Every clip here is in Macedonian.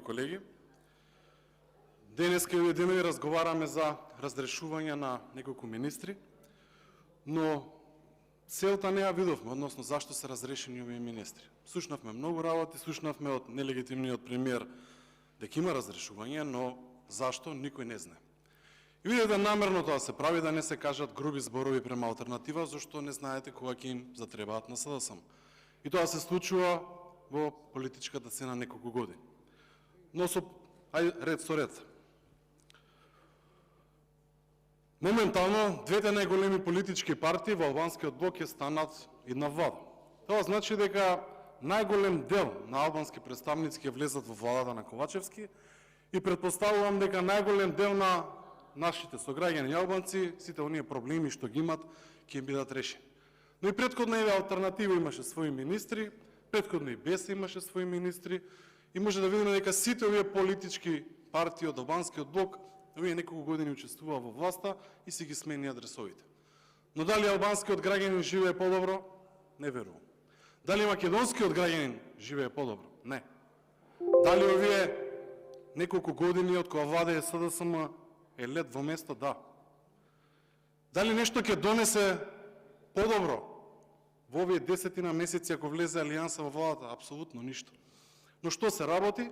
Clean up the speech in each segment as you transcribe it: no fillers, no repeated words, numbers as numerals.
колеги. Денеска и овие денови разговараме за разрешување на неколку министри, но целта не ја видовме, односно зашто се разрешени овие министри. Слушнавме многу работи, слушнавме од нелегитимниот премиер дека има разрешување, но зашто никој не знае. И видите намерно тоа се прави да не се кажат груби зборови према алтернатива, зашто не знаете кога ќе им затребаат на СДСМ. И тоа се случува во политичката сцена неколку години. Но ред со ред. Моментално, двете најголеми политички партии во албанскиот блок ќе станат една влада. Тоа значи дека најголем дел на албански представници ќе влезат во владата на Ковачевски и предпоставувам дека најголем дел на нашите сограѓани албанци, сите оние проблеми што ги имат, ќе им бидат решени. Но и претходна алтернатива имаше своји министри, претходно и БЕС имаше своји министри, и може да видиме дека сите овие политички партии од албанскиот блок овие неколку години учествува во власта и си ги смени адресовите. Но дали албанскиот граѓанин живее подобро? Не верувам. Дали македонскиот граѓанин живее подобро? Не. Дали овие неколку години од кога владее СДСМ е лед во место? Да. Дали нешто ќе донесе подобро во овие 10 месеци ако влезе Алијанса во владата? Апсолутно ништо. Но што се работи?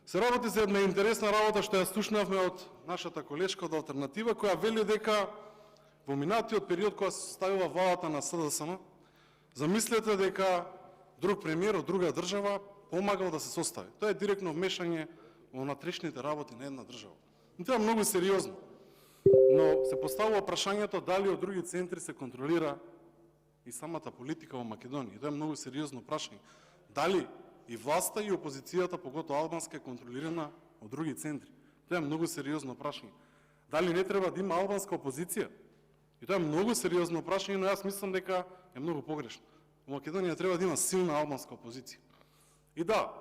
Се работи за една интересна работа што ја слушнавме од нашата колешка од алтернатива, која вели дека во минатиот период кога се составила владата на СДСМ, замислете дека друг премиер од друга држава помагал да се состави. Тоа е директно вмешање во внатрешните работи на една држава. И тоа е многу сериозно. Но се поставува прашањето дали од други центри се контролира и самата политика во Македонија. Тоа е многу сериозно прашање. Дали и власта и опозицијата, поготоа албанска, е контролирана од други центри? Тоа е многу сериозно прашање. Дали не треба да има албанска опозиција? И тоа е многу сериозно прашање, но јас мислам дека е многу погрешно. Во Македонија треба да има силна албанска опозиција. И да,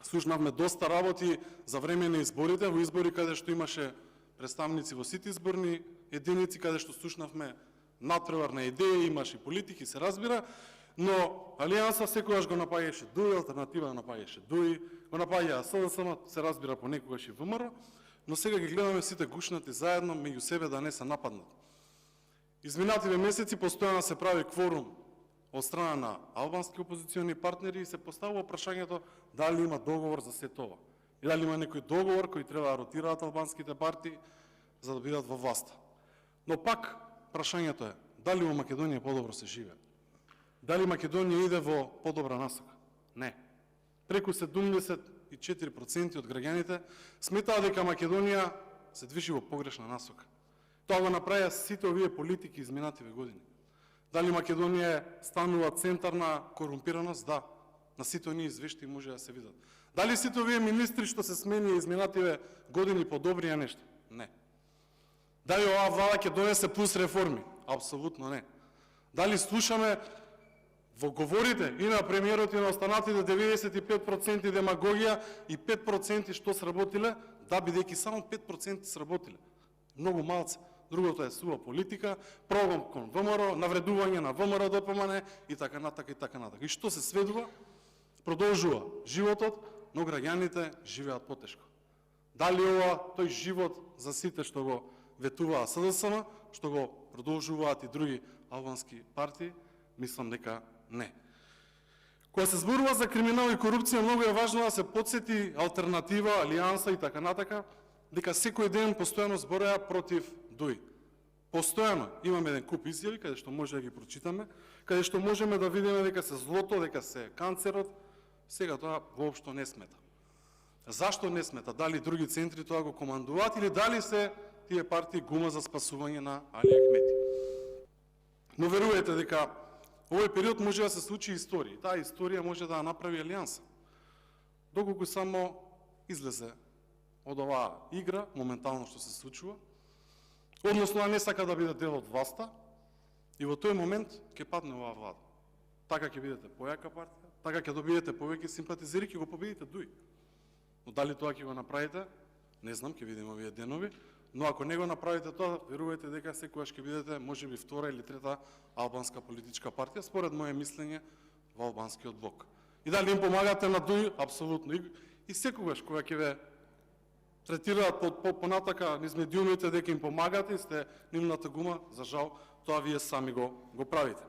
слушнавме доста работи за време на изборите, во избори каде што имаше представници во сите изборни единици, каде што слушнавме надпревар на идеи, имаше политики, се разбира, но Алијанса секогаш го напаѓаше ДУИ, алтернатива го напаѓаше ДУИ, го напаѓаа СДСМ, се разбира понекогаш и ВМРО, но сега ги гледаме сите гушнати заедно меѓу себе да не се нападнат. Изминативе месеци постојано се прави кворум од страна на албански опозициони партнери и се поставува прашањето дали има договор за се тоа. И дали има некој договор кој треба да ротираат албанските партии за да бидат во власта. Но пак прашањето е дали во Македонија подобро се живее. Дали Македонија иде во подобра насока? Не. Преку 74% од граѓаните сметаат дека Македонија се движи во погрешна насока. Тоа го направија сите овие политики изминативе години. Дали Македонија станува центар на корумпираност? Да. На сите оние извештаи може да се видат. Дали сите овие министри што се смени изминативе години подобрија нешто? Не. Дали оваа влада ќе донесе плюс реформи? Апсолутно не. Дали слушаме во говорите и на премиерот и на останатите 95% демагогија и 5% што сработиле? Да, бидејќи само 5% сработиле. Многу малце. Другото е сува политика, прогон кон ВМРО, навредување на ВМРО ДПМН и така натака и така натака. И што се сведува? Продолжува животот, но граѓаните живеат потешко. Дали ова тој живот за сите што го ветуваа СДСМ, што го продолжуваат и други албански партии? Мислам дека не. Кога се зборува за криминал и корупција, многу е важно да се потсети алтернатива, Алијанса и така натака, дека секој ден постојано збореа против ДУИ. Постојано имаме еден куп изјави каде што може да ги прочитаме, каде што можеме да видиме дека се злото, дека се канцерот. Сега тоа воопшто не смета. Зашто не смета? Дали други центри тоа го командуваат или дали се тие партии гума за спасување на Али Ахмети? Но верувате дека овој период може да се случи историја. Таа историја може да ја направи Алијанса. Доколку само излезе од оваа игра, моментално што се случува, односно не сака да биде дел од власта, и во тој момент ќе падне оваа влада. Така ќе бидете појака партија, така ќе добиете повеќе симпатизери, ќе го победите ДУИ. Но дали тоа ќе го направите? Не знам, ќе видиме овие денови. Но ако не го направите тоа, верувате дека секогаш ќе бидете можеби втора или трета албанска политичка партија, според моје мислење, во албанскиот блок. И дали им помагате на ДУИ? Апсолутно. И секогаш кога ќе ве третираат понатака низ медиумите дека им помагате и сте нивната гума, за жал, тоа вие сами го правите.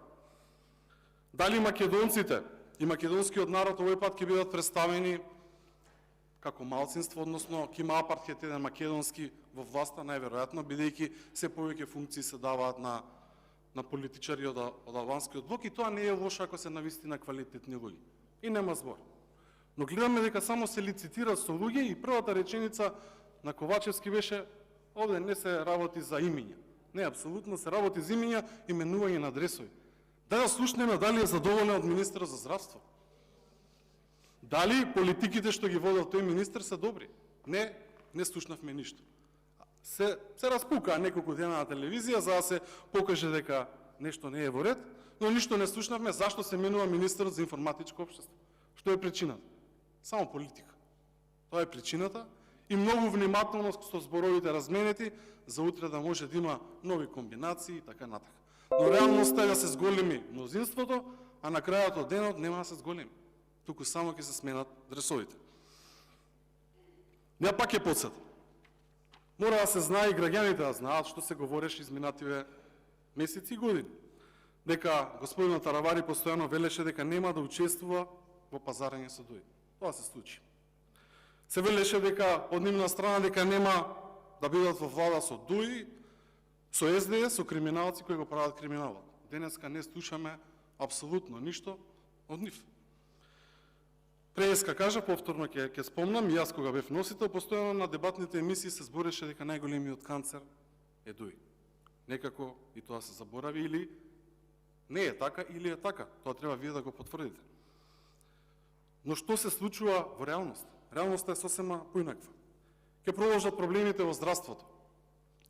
Дали македонците и македонскиот народ овој пат ќе бидат представени како малцинство, односно ќе има апартхет еден македонски во власта, најверојатно, бидејќи се повеќе функции се даваат на политичари од албанскиот блок, и тоа не е лошо ако се навистина квалитетни луѓе. И нема збор. Но гледаме дека само се лицитира со луѓе и првата реченица на Ковачевски беше: овде не се работи за имиња. Не, апсолутно се работи за имиња, именување на адресови. Да слушнеме дали е задоволен од министра за здравство. Дали политиките што ги водел тој министр се добри? Не слушнавме ништо. Се распукаа неколку дена на телевизија за да се покаже дека нешто не е во ред, но ништо не слушнавме зашто се менува министерот за информатичко општество. Што е причината? Само политика. Тоа е причината и многу внимателно со зборовите разменети за утре да може да има нови комбинации и така натака. Но реалноста е да се зголеми мнозинството, а на крајот од денот нема да се зголеми. Туку само ќе се сменат дресовите. Не пак е подсет. Мора да се знае и граѓаните да знаат што се говореше изминативе месеци и години. Дека господинот Таравари постојано велеше дека нема да учествува во пазарење со ДУИ. Тоа се случи. Се велеше дека од нивна страна дека нема да бидат во влада со ДУИ, со СДС, со криминалци кои го прават криминалот. Денеска не слушаме апсолутно ништо од нив. Преска кажа, повторно ќе спомнам, и јас кога бев носител, постојано на дебатните емисии се збореше дека најголемиот канцер е ДУИ. Некако и тоа се заборави, или не е така, или е така. Тоа треба вие да го потврдите. Но што се случува во реалност? Реалноста е сосема поинаква. Ќе продолжат проблемите во здравството.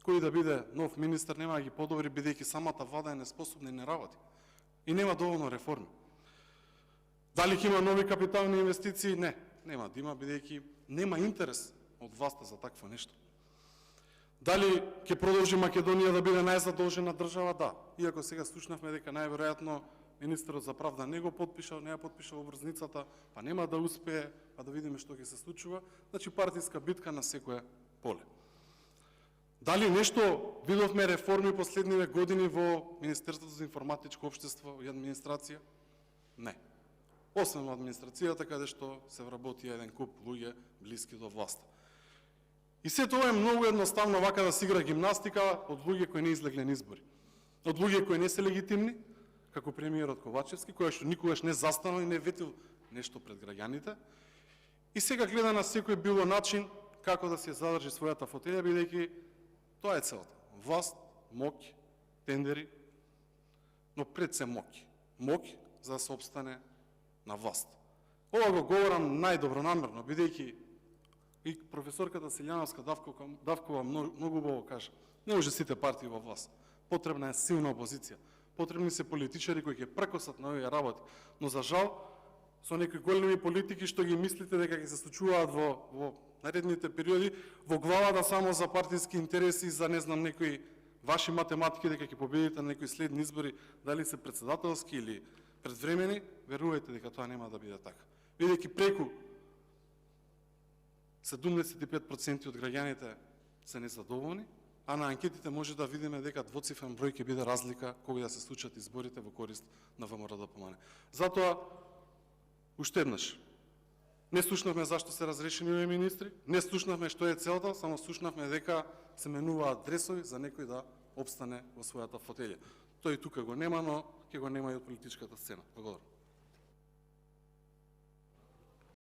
Кој да биде нов министер нема да ги подобри, бидејќи самата влада е неспособна и не работи. И нема доволно реформи. Дали ќе има нови капитални инвестиции? Не, нема да има, бидејќи нема интерес од власта за такво нешто. Дали ќе продолжи Македонија да биде најзадолжена држава? Да. Иако сега слушнавме дека најверојатно министерот за правда не го подпишал, не ја подпишал обврзницата, па нема да успее, па да видиме што ќе се случува. Значи партиска битка на секое поле. Дали нешто видовме реформи последниве години во Министерството за информатичко општество и администрација? Не. Освен во администрацијата, каде што се вработи еден куп луѓе блиски до власта. И се тоа е многу едноставно вака да се игра гимнастика од луѓе кои не излегле на избори. Од луѓе кои не се легитимни, како премиерот Ковачевски, кој што никогаш не застанал и не ветил нешто пред граѓаните. И сега гледа на секој било начин како да се задржи својата фотелја, бидејќи тоа е целта. Власт, моќ, тендери, но пред се моќ. Моќ за да се опстане на власт. Ова го говорам најдобронамерно, бидејќи и професорката Силјановска Давкова многу убаво кажа: не може сите партии во власт. Потребна е силна опозиција. Потребни се политичари кои ќе прекосат на овие работи. Но за жал, со некои големи политики што ги мислите дека ќе се случуваат во наредните периоди, во главата само за партиски интереси, за не знам некои ваши математики дека ќе победите на некои следни избори, дали се председателски или предвремени, верувајте дека тоа нема да биде така. Бидејќи преку 75% од граѓаните се незадоволни, а на анкетите може да видиме дека двоцифрен број ќе биде разлика кога да се случат изборите во корист на ВМРО-ДПМНЕ. Затоа, уште еднаш, не слушнавме зашто се разрешени овие министри, не слушнавме што е целта, само слушнавме дека се менуваат дресови за некој да обстане во својата фотелја. Тој тука го нема, но ќе го нема и од политичката сцена. Благодарам.